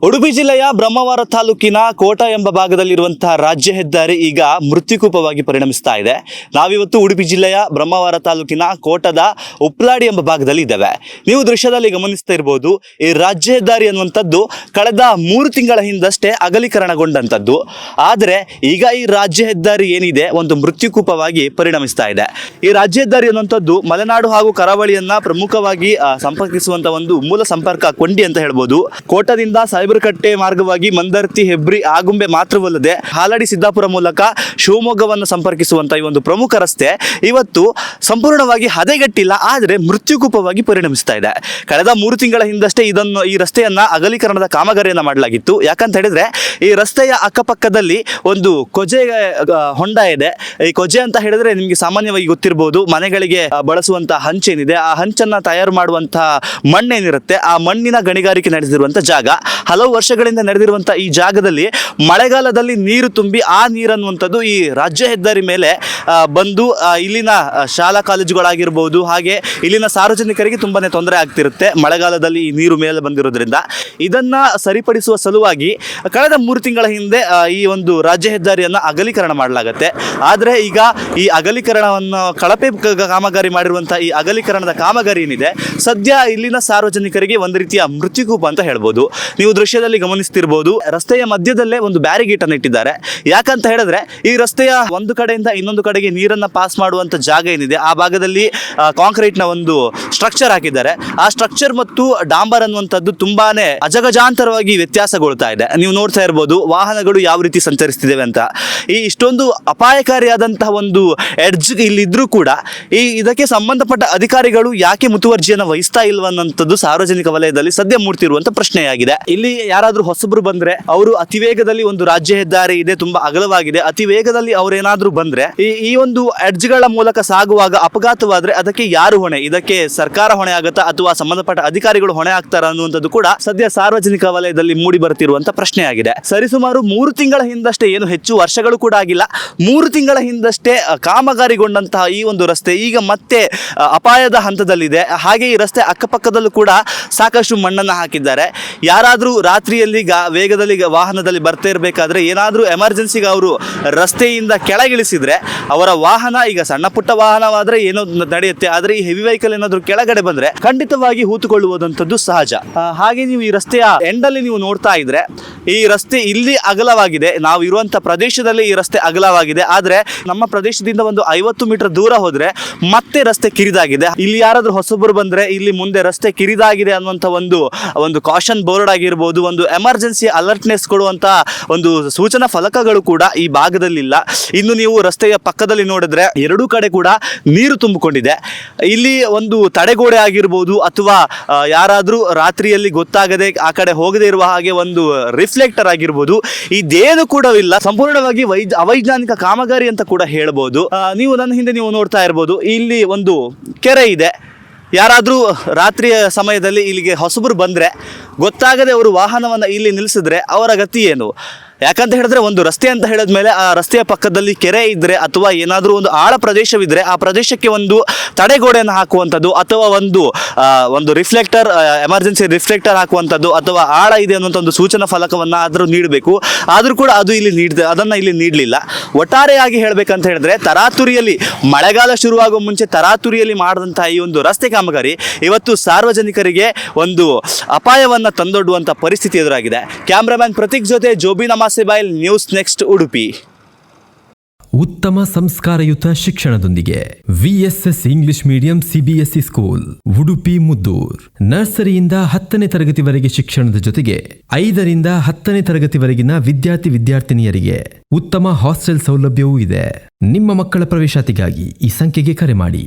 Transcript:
ಉಡುಪಿ ಜಿಲ್ಲೆಯ ಬ್ರಹ್ಮಾವರ ತಾಲೂಕಿನ ಕೋಟ ಎಂಬ ಭಾಗದಲ್ಲಿರುವಂತಹ ರಾಜ್ಯ ಹೆದ್ದಾರಿ ಈಗ ಮೃತ್ಯುಕೂಪವಾಗಿ ಪರಿಣಮಿಸ್ತಾ ಇದೆ. ನಾವಿವತ್ತು ಉಡುಪಿ ಜಿಲ್ಲೆಯ ಬ್ರಹ್ಮಾವರ ತಾಲೂಕಿನ ಕೋಟದ ಉಪ್ಲಾಡಿ ಎಂಬ ಭಾಗದಲ್ಲಿ ಇದ್ದೇವೆ. ನೀವು ದೃಶ್ಯದಲ್ಲಿ ಗಮನಿಸ್ತಾ ಇರಬಹುದು, ಈ ರಾಜ್ಯ ಹೆದ್ದಾರಿ ಅನ್ನುವಂಥದ್ದು ಕಳೆದ 3 ತಿಂಗಳ ಹಿಂದಷ್ಟೇ ಅಗಲೀಕರಣಗೊಂಡಂಥದ್ದು. ಆದರೆ ಈಗ ಈ ರಾಜ್ಯ ಹೆದ್ದಾರಿ ಏನಿದೆ ಒಂದು ಮೃತ್ಯುಕೂಪವಾಗಿ ಪರಿಣಮಿಸ್ತಾ ಇದೆ. ಈ ರಾಜ್ಯ ಹೆದ್ದಾರಿ ಅನ್ನುವಂಥದ್ದು ಮಲೆನಾಡು ಹಾಗೂ ಕರಾವಳಿಯನ್ನ ಪ್ರಮುಖವಾಗಿ ಸಂಪರ್ಕಿಸುವಂತ ಒಂದು ಮೂಲ ಸಂಪರ್ಕ ಕೊಂಡಿ ಅಂತ ಹೇಳ್ಬೋದು. ಕೋಟದಿಂದ ಕಟ್ಟೆ ಮಾರ್ಗವಾಗಿ ಮಂದರ್ತಿ, ಹೆಬ್ರಿ, ಆಗುಂಬೆ ಮಾತ್ರವಲ್ಲದೆ ಹಾಲಡಿ, ಸಿದ್ದಾಪುರ ಮೂಲಕ ಶಿವಮೊಗ್ಗವನ್ನು ಸಂಪರ್ಕಿಸುವಂತಹ ಈ ಒಂದು ಪ್ರಮುಖ ರಸ್ತೆ ಇವತ್ತು ಸಂಪೂರ್ಣವಾಗಿ ಹದೆಗಟ್ಟಿಲ್ಲ, ಆದರೆ ಮೃತ್ಯುಕೂಪವಾಗಿ ಪರಿಣಮಿಸ್ತಾ ಇದೆ. ಕಳೆದ 3 ತಿಂಗಳ ಹಿಂದಷ್ಟೇ ಈ ರಸ್ತೆಯನ್ನ ಅಗಲೀಕರಣದ ಕಾಮಗಾರಿಯನ್ನ ಮಾಡಲಾಗಿತ್ತು. ಯಾಕಂತ ಹೇಳಿದ್ರೆ ಈ ರಸ್ತೆಯ ಅಕ್ಕಪಕ್ಕದಲ್ಲಿ ಒಂದು ಕೊಜೆ ಹೊಂಡ ಇದೆ. ಈ ಕೊಜೆ ಅಂತ ಹೇಳಿದ್ರೆ ನಿಮ್ಗೆ ಸಾಮಾನ್ಯವಾಗಿ ಗೊತ್ತಿರಬಹುದು, ಮನೆಗಳಿಗೆ ಬಳಸುವಂತಹ ಹಂಚೇನಿದೆ, ಆ ಹಂಚನ್ನ ತಯಾರು ಮಾಡುವಂತಹ ಮಣ್ಣೇನಿರುತ್ತೆ, ಆ ಮಣ್ಣಿನ ಗಣಿಗಾರಿಕೆ ನಡೆದಿರುವಂತಹ ಜಾಗ. ಹಲವು ವರ್ಷಗಳಿಂದ ನಡೆದಿರುವಂತಹ ಈ ಜಾಗದಲ್ಲಿ ಮಳೆಗಾಲದಲ್ಲಿ ನೀರು ತುಂಬಿ ಆ ನೀರನ್ನುವಂಥದ್ದು ಈ ರಾಜ್ಯ ಹೆದ್ದಾರಿ ಮೇಲೆ ಬಂದು ಇಲ್ಲಿನ ಶಾಲಾ ಕಾಲೇಜುಗಳಾಗಿರ್ಬೋದು, ಹಾಗೆ ಇಲ್ಲಿನ ಸಾರ್ವಜನಿಕರಿಗೆ ತುಂಬಾನೇ ತೊಂದರೆ ಆಗ್ತಿರುತ್ತೆ ಮಳೆಗಾಲದಲ್ಲಿ ಈ ನೀರು ಮೇಲೆ ಬಂದಿರೋದ್ರಿಂದ. ಇದನ್ನ ಸರಿಪಡಿಸುವ ಸಲುವಾಗಿ ಕಳೆದ 3 ತಿಂಗಳ ಹಿಂದೆ ಈ ಒಂದು ರಾಜ್ಯ ಹೆದ್ದಾರಿಯನ್ನು ಅಗಲೀಕರಣ ಮಾಡಲಾಗುತ್ತೆ. ಆದರೆ ಈಗ ಈ ಅಗಲೀಕರಣವನ್ನು ಕಳಪೆ ಕಾಮಗಾರಿ ಮಾಡಿರುವಂತಹ ಈ ಅಗಲೀಕರಣದ ಕಾಮಗಾರಿ ಏನಿದೆ ಸದ್ಯ ಇಲ್ಲಿನ ಸಾರ್ವಜನಿಕರಿಗೆ ಒಂದು ರೀತಿಯ ಮೃತ್ಯುಕೂಪ ಅಂತ ಹೇಳ್ಬೋದು. ನೀವು ದೃಶ್ಯದಲ್ಲಿ ಗಮನಿಸ್ತಿರ್ಬೋದು, ರಸ್ತೆಯ ಮಧ್ಯದಲ್ಲೇ ಒಂದು ಬ್ಯಾರಿಗೇಟ್ ಅನ್ನು ಇಟ್ಟಿದ್ದಾರೆ. ಯಾಕಂತ ಹೇಳಿದ್ರೆ ಈ ರಸ್ತೆಯ ಒಂದು ಕಡೆಯಿಂದ ಇನ್ನೊಂದು ಕಡೆಗೆ ನೀರನ್ನ ಪಾಸ್ ಮಾಡುವಂತ ಜಾಗ ಏನಿದೆ ಆ ಭಾಗದಲ್ಲಿ ಕಾಂಕ್ರೀಟ್ ನ ಒಂದು ಸ್ಟ್ರಕ್ಚರ್ ಹಾಕಿದ್ದಾರೆ. ಆ ಸ್ಟ್ರಕ್ಚರ್ ಮತ್ತು ಡಾಂಬರ್ ಅನ್ನುವಂಥದ್ದು ತುಂಬಾನೇ ಅಜಗಜಾಂತರವಾಗಿ ವ್ಯತ್ಯಾಸಗೊಳ್ತಾ ಇದೆ. ನೀವು ನೋಡ್ತಾ ಇರ್ಬೋದು ವಾಹನಗಳು ಯಾವ ರೀತಿ ಸಂಚರಿಸ್ತಿದ್ದೇವೆ ಅಂತ. ಈ ಇಷ್ಟೊಂದು ಅಪಾಯಕಾರಿಯಾದಂತಹ ಒಂದು ಎಡ್ಜ್ ಇಲ್ಲಿದ್ರೂ ಕೂಡ ಇದಕ್ಕೆ ಸಂಬಂಧಪಟ್ಟ ಅಧಿಕಾರಿಗಳು ಯಾಕೆ ಮುತುವರ್ಜಿಯನ್ನು ವಹಿಸ್ತಾ ಇಲ್ವ ಅನ್ನೋಂಥದ್ದು ಸಾರ್ವಜನಿಕ ವಲಯದಲ್ಲಿ ಸದ್ಯ ಮೂಡ್ತಿರುವಂತ ಪ್ರಶ್ನೆಯಾಗಿದೆ. ಇಲ್ಲಿ ಯಾರಾದ್ರೂ ಹೊಸಬ್ರು ಬಂದ್ರೆ ಅವರು ಅತಿ ವೇಗದಲ್ಲಿ ಒಂದು ರಾಜ್ಯ ಹೆದ್ದಾರಿ ಇದೆ, ತುಂಬಾ ಅಗಲವಾಗಿದೆ, ಅತಿ ವೇಗದಲ್ಲಿ ಅವ್ರೇನಾದ್ರೂ ಬಂದ್ರೆ ಈ ಒಂದು ಎಡ್ಜ್ಗಳ ಮೂಲಕ ಸಾಗುವಾಗ ಅಪಘಾತವಾದ್ರೆ ಅದಕ್ಕೆ ಯಾರು ಹೊಣೆ? ಇದಕ್ಕೆ ಸರ್ಕಾರ ಹೊಣೆ ಆಗುತ್ತಾ ಅಥವಾ ಸಂಬಂಧಪಟ್ಟ ಅಧಿಕಾರಿಗಳು ಹೊಣೆ ಆಗ್ತಾರ ಅನ್ನುವಂಥದ್ದು ಕೂಡ ಸದ್ಯ ಸಾರ್ವಜನಿಕ ವಲಯದಲ್ಲಿ ಮೂಡಿ ಬರ್ತಿರುವಂತ ಪ್ರಶ್ನೆಯಾಗಿದೆ. ಸರಿಸುಮಾರು 3 ತಿಂಗಳ ಹಿಂದಷ್ಟೇ, ಏನು ಹೆಚ್ಚು ವರ್ಷಗಳು ಕೂಡ ಆಗಿಲ್ಲ, 3 ತಿಂಗಳ ಹಿಂದಷ್ಟೇ ಕಾಮಗಾರಿಗೊಂಡಂತಹ ಈ ಒಂದು ರಸ್ತೆ ಈಗ ಮತ್ತೆ ಅಪಾಯದ ಹಂತದಲ್ಲಿದೆ. ಹಾಗೆ ಈ ರಸ್ತೆ ಅಕ್ಕಪಕ್ಕದಲ್ಲೂ ಕೂಡ ಸಾಕಷ್ಟು ಮಣ್ಣನ್ನು ಹಾಕಿದ್ದಾರೆ. ಯಾರಾದರೂ ರಾತ್ರಿಯಲ್ಲಿ ವೇಗದಲ್ಲಿ ವಾಹನದಲ್ಲಿ ಬರ್ತಾ ಇರಬೇಕಾದ್ರೆ ಏನಾದರೂ ಎಮರ್ಜೆನ್ಸಿಗೆ ಅವರು ರಸ್ತೆಯಿಂದ ಕೆಳಗಿಳಿಸಿದ್ರೆ ಅವರ ವಾಹನ, ಈಗ ಸಣ್ಣ ಪುಟ್ಟ ವಾಹನವಾದ್ರೆ ಏನೋ ನಡೆಯುತ್ತೆ, ಆದರೆ ಈ ಹೆವಿ ವೆಹಿಕಲ್ ಏನಾದರೂ ಕೆಳಗಡೆ ಬಂದ್ರೆ ಖಂಡಿತವಾಗಿ ಹೂತುಕೊಳ್ಳುವುದಂಥದ್ದು ಸಹಜ. ಹಾಗೆ ನೀವು ಈ ರಸ್ತೆಯ ಎಂಡಲ್ಲಿ ನೀವು ನೋಡ್ತಾ ಇದ್ರೆ ಈ ರಸ್ತೆ ಇಲ್ಲಿ ಅಗಲವಾಗಿದೆ, ನಾವು ಇರುವಂತ ಪ್ರದೇಶದಲ್ಲಿ ಈ ರಸ್ತೆ ಅಗಲವಾಗಿದೆ. ಆದ್ರೆ ನಮ್ಮ ಪ್ರದೇಶದಿಂದ ಒಂದು 50 ಮೀಟರ್ ದೂರ ಹೋದ್ರೆ ಮತ್ತೆ ರಸ್ತೆ ಕಿರಿದಾಗಿದೆ. ಇಲ್ಲಿ ಯಾರಾದ್ರೂ ಹೊಸಬರು ಬಂದ್ರೆ ಇಲ್ಲಿ ಮುಂದೆ ರಸ್ತೆ ಕಿರಿದಾಗಿದೆ ಅನ್ನುವಂತ ಒಂದು ಕಾಷನ್ ಬೋರ್ಡ್ ಆಗಿರ್ಬೋದು, ಒಂದು ಎಮರ್ಜೆನ್ಸಿ ಅಲರ್ಟ್ನೆಸ್ ಕೊಡುವಂತ ಒಂದು ಸೂಚನಾ ಫಲಕಗಳು ಕೂಡ ಈ ಭಾಗದಲ್ಲಿಲ್ಲ. ಇನ್ನು ನೀವು ರಸ್ತೆಯ ಪಕ್ಕದಲ್ಲಿ ನೋಡಿದ್ರೆ 2 ಕಡೆ ಕೂಡ ನೀರು ತುಂಬಿಕೊಂಡಿದೆ. ಇಲ್ಲಿ ಒಂದು ತಡೆಗೋಡೆ ಆಗಿರ್ಬೋದು ಅಥವಾ ಯಾರಾದ್ರೂ ರಾತ್ರಿಯಲ್ಲಿ ಗೊತ್ತಾಗದೆ ಆ ಕಡೆ ಹೋಗದೆ ಇರುವ ಹಾಗೆ ಒಂದು ರಿಫ್ಲೆಕ್ಟರ್ ಆಗಿರ್ಬೋದು, ಇದೇನು ಕೂಡ ಇಲ್ಲ. ಸಂಪೂರ್ಣವಾಗಿ ಅವೈಜ್ಞಾನಿಕ ಕಾಮಗಾರಿ ಅಂತ ಕೂಡ ಹೇಳ್ಬೋದು. ನೀವು ನನ್ನ ಹಿಂದೆ ನೀವು ನೋಡ್ತಾ ಇರ್ಬೋದು, ಇಲ್ಲಿ ಒಂದು ಕೆರೆ ಇದೆ. ಯಾರಾದರೂ ರಾತ್ರಿಯ ಸಮಯದಲ್ಲಿ ಇಲ್ಲಿಗೆ ಹೊಸಬರು ಬಂದರೆ ಗೊತ್ತಾಗದೆ ಅವರು ವಾಹನವನ್ನು ಇಲ್ಲಿ ನಿಲ್ಲಿಸಿದ್ರೆ ಅವರ ಗತಿ ಏನು? ಯಾಕಂತ ಹೇಳಿದ್ರೆ ಒಂದು ರಸ್ತೆ ಅಂತ ಹೇಳಿದ್ಮೇಲೆ ಆ ರಸ್ತೆಯ ಪಕ್ಕದಲ್ಲಿ ಕೆರೆ ಇದ್ದರೆ ಅಥವಾ ಏನಾದರೂ ಒಂದು ಆಳ ಪ್ರದೇಶವಿದ್ದರೆ ಆ ಪ್ರದೇಶಕ್ಕೆ ಒಂದು ತಡೆಗೋಡೆಯನ್ನು ಹಾಕುವಂಥದ್ದು ಅಥವಾ ಒಂದು ರಿಫ್ಲೆಕ್ಟರ್, ಎಮರ್ಜೆನ್ಸಿ ರಿಫ್ಲೆಕ್ಟರ್ ಹಾಕುವಂಥದ್ದು ಅಥವಾ ಆಳ ಇದೆ ಅನ್ನುವಂಥ ಒಂದು ಸೂಚನಾ ಫಲಕವನ್ನು ಆದರೂ ನೀಡಬೇಕು. ಆದರೂ ಕೂಡ ಅದನ್ನು ಇಲ್ಲಿ ನೀಡಲಿಲ್ಲ. ಒಟ್ಟಾರೆಯಾಗಿ ಹೇಳಬೇಕಂತ ಹೇಳಿದ್ರೆ ತರಾತುರಿಯಲ್ಲಿ ಮಳೆಗಾಲ ಶುರುವಾಗುವ ಮುಂಚೆ ತರಾತುರಿಯಲ್ಲಿ ಮಾಡಿದಂತಹ ಈ ಒಂದು ರಸ್ತೆ ಕಾಮಗಾರಿ ಇವತ್ತು ಸಾರ್ವಜನಿಕರಿಗೆ ಒಂದು ಅಪಾಯವನ್ನು ತಂದೊಡ್ಡುವಂಥ ಪರಿಸ್ಥಿತಿ ಎದುರಾಗಿದೆ. ಕ್ಯಾಮ್ರಾಮನ್ ಪ್ರತೀಕ್ ಜೊತೆ ಜೋಬಿನ ಮಾಸೆಬೈಲ್, ನ್ಯೂಸ್ ನೆಕ್ಸ್ಟ್ ಉಡುಪಿ. ಉತ್ತಮ ಸಂಸ್ಕಾರಯುತ ಶಿಕ್ಷಣದೊಂದಿಗೆ VSS English medium CBSE school Udupi Muddur. ನರ್ಸರಿಯಿಂದ 10ನೇ ತರಗತಿವರೆಗೆ ಶಿಕ್ಷಣದ ಜೊತೆಗೆ 5ರಿಂದ 10ನೇ ತರಗತಿವರೆಗಿನ ವಿದ್ಯಾರ್ಥಿನಿಯರಿಗೆ ಉತ್ತಮ ಹಾಸ್ಟೆಲ್ ಸೌಲಭ್ಯವೂ ಇದೆ. ನಿಮ್ಮ ಮಕ್ಕಳ ಪ್ರವೇಶಾತಿಗಾಗಿ ಈ ಸಂಖ್ಯೆಗೆ ಕರೆ ಮಾಡಿ.